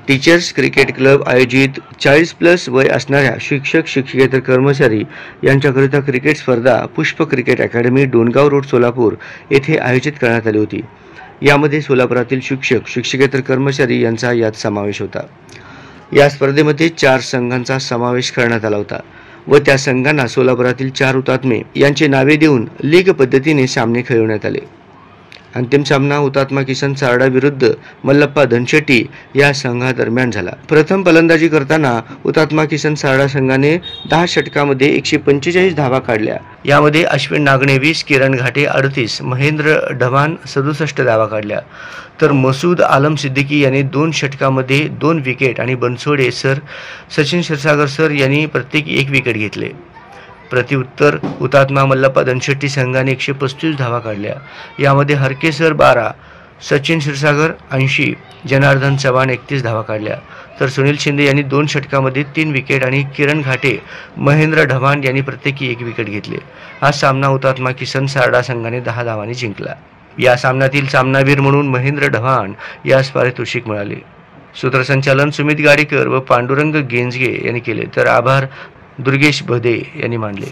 Teachers cricket club आयोजित 40+ वय असणाऱ्या शिक्षक शिक्षकेतर कर्मचारी यांच्याकरिता क्रिकेट स्पर्धा पुष्प cricket academy Dongaon road Solapur येथे आयोजित करण्यात आली होती। यामध्ये सोलापुरातील शिक्षक शिक्षकेतर कर्मचारी यांचा यात समावेश होता। या स्पर्धेमध्ये 4 संघांचा समावेश करण्यात आला होता व त्या संघांना सोलापुरातील 4 हुतात्मे यांची नावे देऊन लीग पद्धतीने सामने खेळवण्यात आले। अंतिम सामना हुतात्मा किसन सारडा विरुद्ध मल्लप्पा धनशेट्टी या संघादरम्यान झाला। प्रथम फलंदाजी करताना हुतात्मा किसन सारडा संघाने 10 षटकांमध्ये 145 धावा काढल्या। यामध्ये अश्विन नागणे 20, किरण घाटे 38, महेंद्र ढवाण 67 धावा काढल्या। तर मसूद आलम सिद्दीकी यांनी 2 षटकांमध्ये 2 विकेट आणि बनसोडे सर, सचिन क्षीरसागर सर यांनी प्रत्येकी 1 विकेट घेतले। प्रत्युत्तर हुतात्मा मल्लप्पा धनशेट्टी संघाने 135 धावा काढल्या। यामध्ये हरके सर 12, सचिन क्षीरसागर 80, जनार्दन चव्हाण 31 धावा काढल्या। तर सुनील शिंदे यांनी 2 षटकांमध्ये 3 विकेट आणि किरण घाटे, महेंद्र ढवाण यांनी प्रत्येकी 1 विकेट घेतले। हा सामना हुतात्मा किसन सारडा संघाने 10 धावांनी जिंकला। या सामन्यातील सामनावीर म्हणून महेंद्र ढवाण यास पारितोषिक मिळाले। सूत्रसंचालन सुमित गाडीकर व पांडुरंग गेंजगे यांनी केले, तर आभार दुर्गेश भदे यांनी मानले।